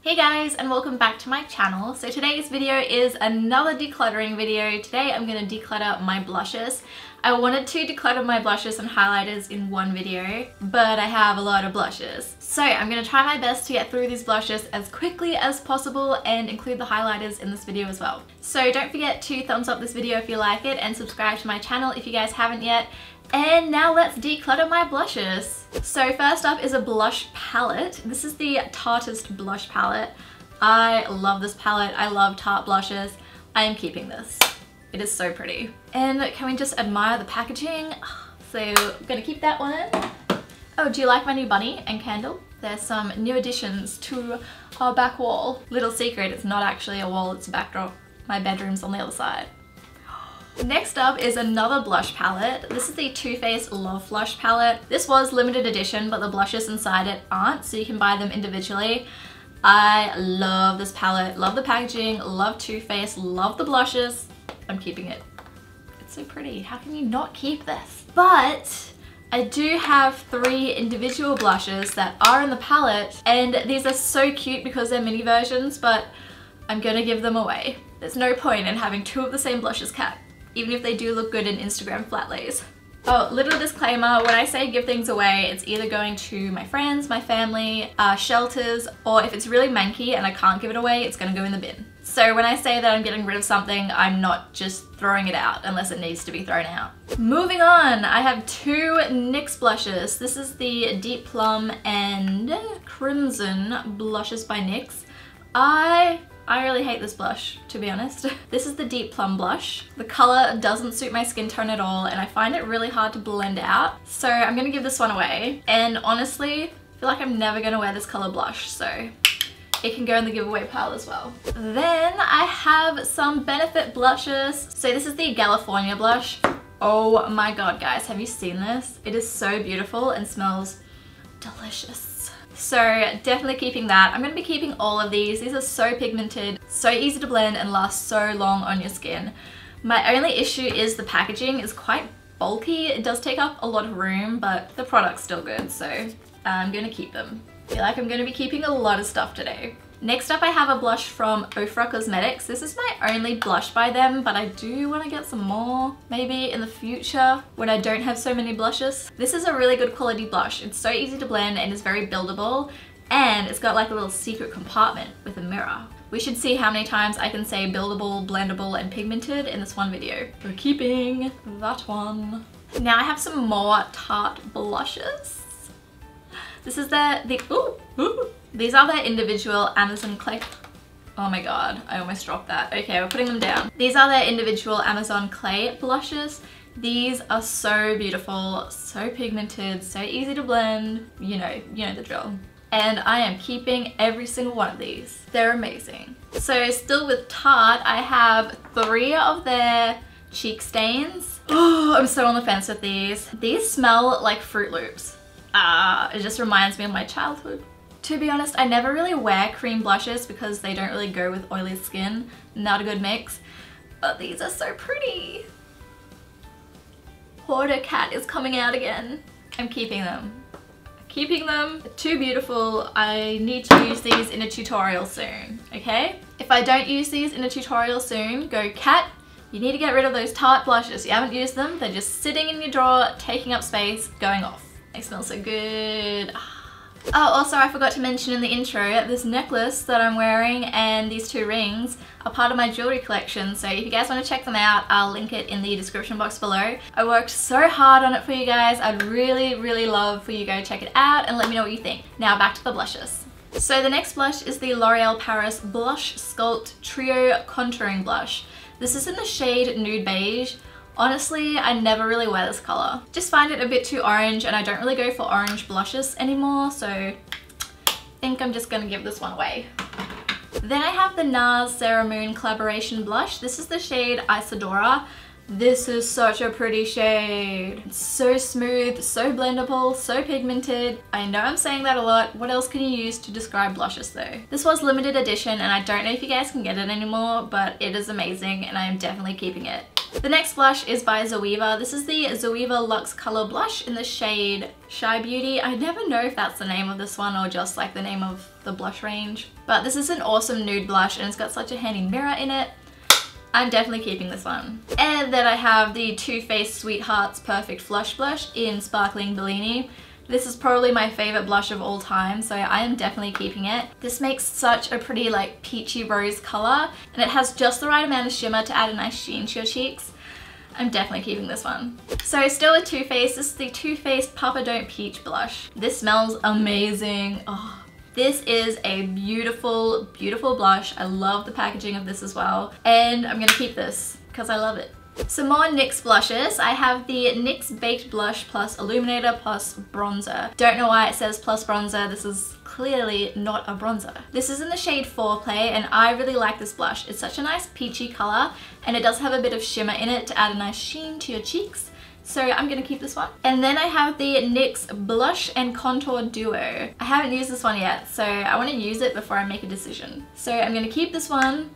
Hey guys, and welcome back to my channel. So today's video is another decluttering video. Today I'm going to declutter my blushes. I wanted to declutter my blushes and highlighters in one video, but I have a lot of blushes. So I'm going to try my best to get through these blushes as quickly as possible and include the highlighters in this video as well. So don't forget to thumbs up this video if you like it and subscribe to my channel if you guys haven't yet. And now let's declutter my blushes. So first up is a blush palette. This is the Tarteist blush palette. I love this palette. I love Tarte blushes. I am keeping this. It is so pretty. And can we just admire the packaging? So I'm gonna keep that one. Oh, do you like my new bunny and candle? There's some new additions to our back wall. Little secret, it's not actually a wall, it's a backdrop. My bedroom's on the other side. Next up is another blush palette. This is the Too Faced Love Flush palette. This was limited edition, but the blushes inside it aren't, so you can buy them individually. I love this palette, love the packaging, love Too Faced, love the blushes. I'm keeping it. It's so pretty. How can you not keep this? But I do have 3 individual blushes that are in the palette, and these are so cute because they're mini versions, but I'm gonna give them away. There's no point in having 2 of the same blushes, Kat. Even if they do look good in Instagram flat lays. Oh, little disclaimer, when I say give things away, it's either going to my friends, my family, shelters, or if it's really manky and I can't give it away, it's gonna go in the bin. So when I say that I'm getting rid of something, I'm not just throwing it out unless it needs to be thrown out. Moving on, I have 2 NYX blushes. This is the Deep Plum and Crimson blushes by NYX. I really hate this blush, to be honest. This is the Deep Plum blush. The color doesn't suit my skin tone at all, and I find it really hard to blend out. So I'm gonna give this one away. And honestly, I feel like I'm never gonna wear this color blush, so it can go in the giveaway pile as well. Then I have some Benefit blushes. So this is the California blush. Oh my god, guys, have you seen this? It is so beautiful and smells delicious. So definitely keeping that. I'm going to be keeping all of these. These are so pigmented, so easy to blend and last so long on your skin. My only issue is the packaging is quite bulky. It does take up a lot of room, but the product's still good, so I'm going to keep them. I feel like I'm going to be keeping a lot of stuff today. Next up I have a blush from Ofra Cosmetics. This is my only blush by them, but I do want to get some more maybe in the future when I don't have so many blushes. This is a really good quality blush. It's so easy to blend and is very buildable, and it's got like a little secret compartment with a mirror. We should see how many times I can say buildable, blendable, and pigmented in this one video. We're keeping that one. Now I have some more Tarte blushes. This is these are their individual Amazon Clay. Oh my god, I almost dropped that. Okay, we're putting them down. These are their individual Amazon Clay blushes. These are so beautiful, so pigmented, so easy to blend. You know the drill. And I am keeping every single one of these. They're amazing. So still with Tarte, I have 3 of their cheek stains. Oh, I'm so on the fence with these. These smell like Fruit Loops. It just reminds me of my childhood. To be honest, I never really wear cream blushes because they don't really go with oily skin. Not a good mix. But these are so pretty. Hoarder Cat is coming out again. I'm keeping them. Keeping them. They're too beautiful. I need to use these in a tutorial soon, okay? If I don't use these in a tutorial soon, go Cat, you need to get rid of those Tarte blushes. You haven't used them. They're just sitting in your drawer, taking up space, going off. They smell so good. Oh, also I forgot to mention in the intro, this necklace that I'm wearing and these 2 rings are part of my jewelry collection, so if you guys want to check them out, I'll link it in the description box below. I worked so hard on it for you guys. I'd really love for you to go check it out and let me know what you think. Now back to the blushes. So the next blush is the L'Oreal Paris Blush Sculpt Trio Contouring Blush. This is in the shade Nude Beige. Honestly, I never really wear this color. Just find it a bit too orange, and I don't really go for orange blushes anymore, so I think I'm just gonna give this one away. Then I have the NARS Sarah Moon collaboration blush. This is the shade Isadora. This is such a pretty shade. It's so smooth, so blendable, so pigmented. I know I'm saying that a lot. What else can you use to describe blushes though? This was limited edition, and I don't know if you guys can get it anymore, but it is amazing and I am definitely keeping it. The next blush is by Zoeva. This is the Zoeva Luxe Color Blush in the shade Shy Beauty. I never know if that's the name of this one or just like the name of the blush range. But this is an awesome nude blush and it's got such a handy mirror in it. I'm definitely keeping this one. And then I have the Too Faced Sweethearts Perfect Flush Blush in Sparkling Bellini. This is probably my favorite blush of all time, so I am definitely keeping it. This makes such a pretty like peachy rose color, and it has just the right amount of shimmer to add a nice sheen to your cheeks. I'm definitely keeping this one. So still with Too Faced, this is the Too Faced Papa Don't Peach blush. This smells amazing. Oh, this is a beautiful, beautiful blush. I love the packaging of this as well, and I'm gonna keep this because I love it. Some more NYX blushes. I have the NYX Baked Blush plus Illuminator plus Bronzer. Don't know why it says plus bronzer. This is clearly not a bronzer. This is in the shade Foreplay and I really like this blush. It's such a nice peachy color and it does have a bit of shimmer in it to add a nice sheen to your cheeks. So I'm gonna keep this one. And then I have the NYX Blush and Contour Duo. I haven't used this one yet, so I want to use it before I make a decision. So I'm gonna keep this one,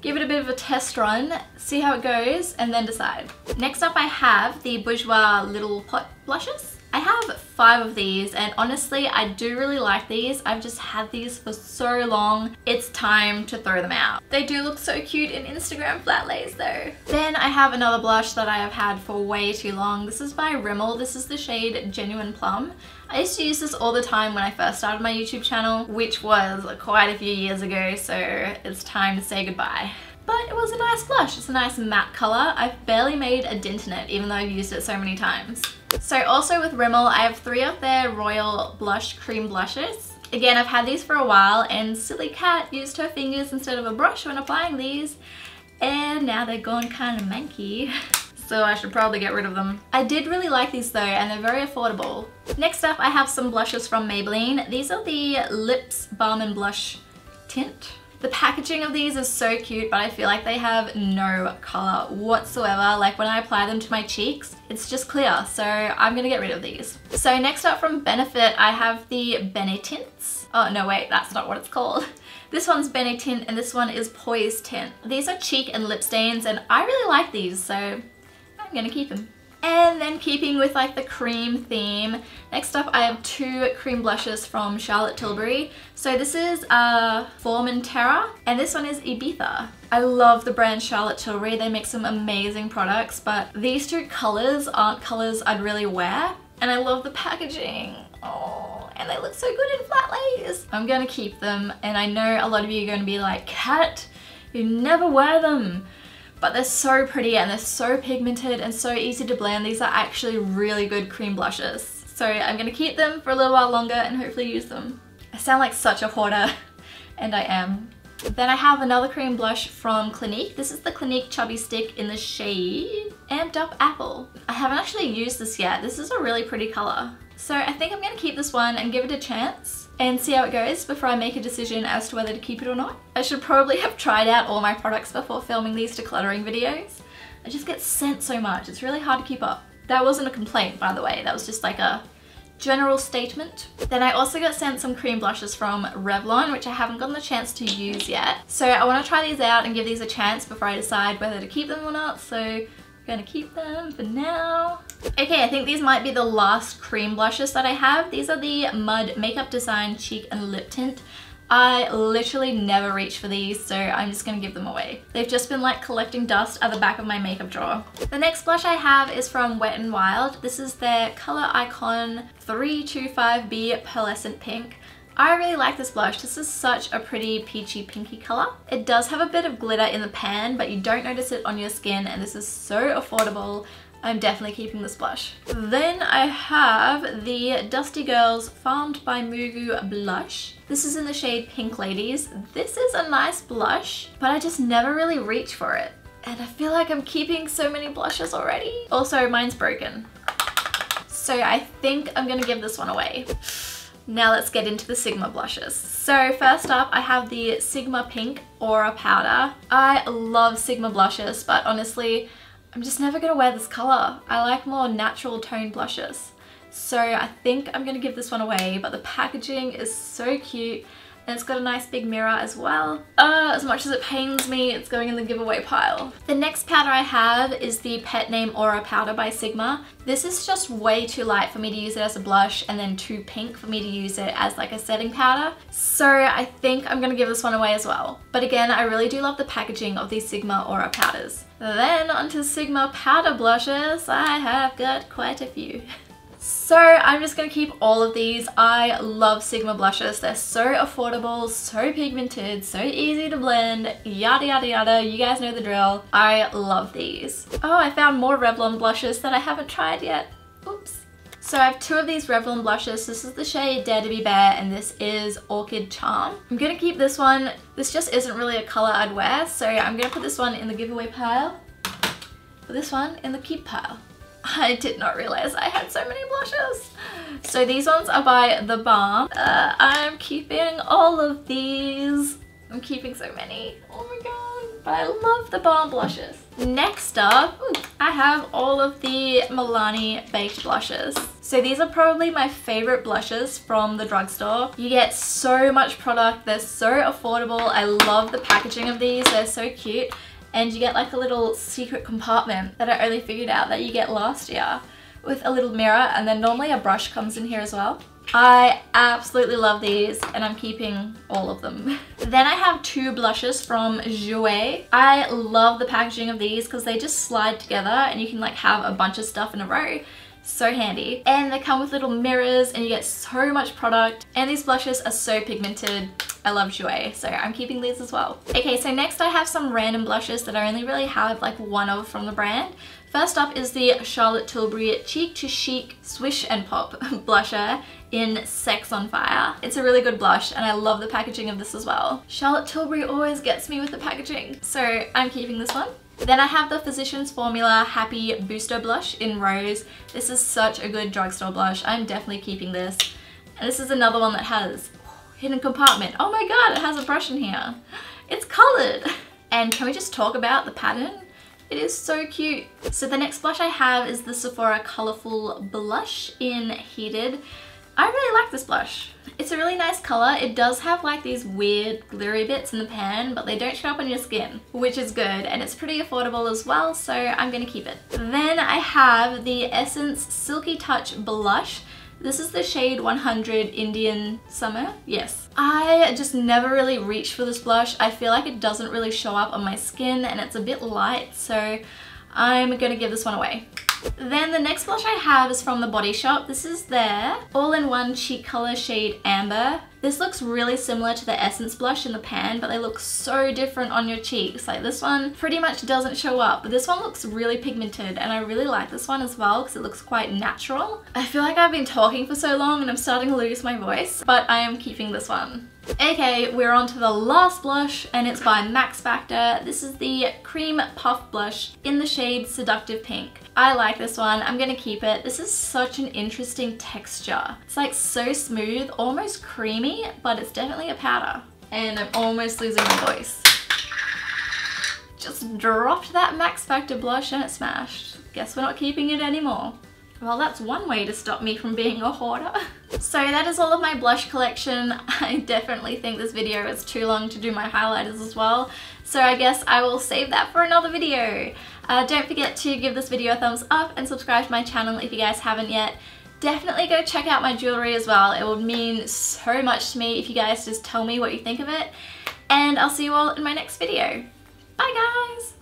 give it a bit of a test run, see how it goes, and then decide. Next up I have the Bourjois Little Pot blushes. I have 5 of these and honestly I do really like these. I've just had these for so long. It's time to throw them out. They do look so cute in Instagram flat lays though. Then I have another blush that I have had for way too long. This is by Rimmel. This is the shade Genuine Plum. I used to use this all the time when I first started my YouTube channel, which was quite a few years ago, so it's time to say goodbye. But it was a nice blush. It's a nice matte color. I've barely made a dent in it, even though I've used it so many times. So also with Rimmel, I have 3 of their Royal Blush Cream Blushes. Again, I've had these for a while and silly cat used her fingers instead of a brush when applying these. And now they're gone kind of manky. So I should probably get rid of them. I did really like these though and they're very affordable. Next up I have some blushes from Maybelline. These are the Lips Balm and Blush Tint. The packaging of these is so cute, but I feel like they have no color whatsoever. Like when I apply them to my cheeks, it's just clear. So I'm gonna get rid of these. So next up from Benefit, I have the Bene Tints. Oh no, wait, that's not what it's called. This one's Bene Tint and this one is Poise Tint. These are cheek and lip stains and I really like these, so I'm gonna keep them. And then keeping with like the cream theme, next up I have 2 cream blushes from Charlotte Tilbury. So this is Formentera and this one is Ibiza. I love the brand Charlotte Tilbury. They make some amazing products, but these 2 colors aren't colors I'd really wear. And I love the packaging. Oh, and they look so good in flat lays. I'm gonna keep them and I know a lot of you are gonna be like, Kat, you never wear them. But they're so pretty and they're so pigmented and so easy to blend. These are actually really good cream blushes. So I'm gonna keep them for a little while longer and hopefully use them. I sound like such a hoarder, and I am. Then I have another cream blush from Clinique. This is the Clinique Chubby Stick in the shade Amped Up Apple. I haven't actually used this yet. This is a really pretty color. So I think I'm gonna keep this one and give it a chance and see how it goes before I make a decision as to whether to keep it or not. I should probably have tried out all my products before filming these decluttering videos. I just get sent so much, it's really hard to keep up. That wasn't a complaint, by the way, that was just like a general statement. Then I also got sent some cream blushes from Revlon, which I haven't gotten the chance to use yet. So I want to try these out and give these a chance before I decide whether to keep them or not. So I'm gonna keep them for now. Okay, I think these might be the last cream blushes that I have. These are the Mud Makeup Design Cheek and Lip Tint. I literally never reach for these, so I'm just gonna give them away. They've just been like collecting dust at the back of my makeup drawer. The next blush I have is from Wet n Wild. This is their Color Icon 325B Pearlescent Pink. I really like this blush. This is such a pretty peachy pinky color. It does have a bit of glitter in the pan, but you don't notice it on your skin, and this is so affordable. I'm definitely keeping this blush. Then I have the Dusty Girls Farmed by Mugu blush. This is in the shade Pink Ladies. This is a nice blush, but I just never really reach for it. And I feel like I'm keeping so many blushes already. Also, mine's broken. So I think I'm gonna give this one away. Now let's get into the Sigma blushes. So first up, I have the Sigma Pink Aura Powder. I love Sigma blushes, but honestly, I'm just never gonna wear this color. I like more natural tone blushes. So I think I'm gonna give this one away, but the packaging is so cute And it's got a nice big mirror as well. As much as it pains me, it's going in the giveaway pile. The next powder I have is the Pet Name Aura Powder by Sigma. This is just way too light for me to use it as a blush and then too pink for me to use it as like a setting powder. So I think I'm gonna give this one away as well. But again, I really do love the packaging of these Sigma Aura powders. Then onto Sigma powder blushes. I have got quite a few. So I'm just going to keep all of these. I love Sigma blushes. They're so affordable, so pigmented, so easy to blend, yada yada yada. You guys know the drill. I love these. Oh, I found more Revlon blushes that I haven't tried yet. Oops. So I have two of these Revlon blushes. This is the shade Dare to Be Bare and this is Orchid Charm. I'm going to keep this one. This just isn't really a colour I'd wear, so I'm going to put this one in the giveaway pile. Put this one in the keep pile. I did not realize I had so many blushes. So these ones are by The Balm. I'm keeping all of these. I'm keeping so many. Oh my god. But I love The Balm blushes. Next up, I have all of the Milani baked blushes. So these are probably my favorite blushes from the drugstore. You get so much product. They're so affordable. I love the packaging of these. They're so cute. And you get like a little secret compartment that I only figured out that you get last year with a little mirror, and then normally a brush comes in here as well. I absolutely love these and I'm keeping all of them. Then I have two blushes from Jouer. I love the packaging of these because they just slide together and you can like have a bunch of stuff in a row. So handy. And they come with little mirrors and you get so much product. And these blushes are so pigmented. I love Jouer, so I'm keeping these as well. Okay, so next I have some random blushes that I only really have like one of from the brand. First up is the Charlotte Tilbury Cheek to Chic Swish and Pop blusher in Sex on Fire. It's a really good blush and I love the packaging of this as well. Charlotte Tilbury always gets me with the packaging, so I'm keeping this one. Then I have the Physicians Formula Happy Booster Blush in Rose. This is such a good drugstore blush. I'm definitely keeping this. And this is another one that has hidden compartment. Oh my god, it has a brush in here. It's colored. And can we just talk about the pattern? It is so cute. So the next blush I have is the Sephora Colorful Blush in Heated. I really like this blush. It's a really nice color. It does have like these weird glittery bits in the pan, but they don't show up on your skin, which is good. And it's pretty affordable as well, so I'm gonna keep it. Then I have the Essence Silky Touch Blush. This is the shade 100 Indian Summer. Yes. I just never really reach for this blush. I feel like it doesn't really show up on my skin and it's a bit light, so I'm gonna give this one away. Then the next blush I have is from The Body Shop. This is their all-in-one cheek color shade Amber. This looks really similar to the Essence blush in the pan, but they look so different on your cheeks. Like this one pretty much doesn't show up, but this one looks really pigmented and I really like this one as well because it looks quite natural. I feel like I've been talking for so long and I'm starting to lose my voice, but I am keeping this one. Okay, we're on to the last blush and it's by Max Factor. This is the Cream Puff Blush in the shade Seductive Pink. I like this one. I'm gonna keep it. This is such an interesting texture. It's like so smooth, almost creamy, but it's definitely a powder. And I'm almost losing my voice. Just dropped that Max Factor blush and it smashed. Guess we're not keeping it anymore. Well, that's one way to stop me from being a hoarder. So that is all of my blush collection. I definitely think this video is too long to do my highlighters as well. So I guess I will save that for another video. Don't forget to give this video a thumbs up and subscribe to my channel if you guys haven't yet. Definitely go check out my jewelry as well. It would mean so much to me if you guys just tell me what you think of it. And I'll see you all in my next video. Bye guys!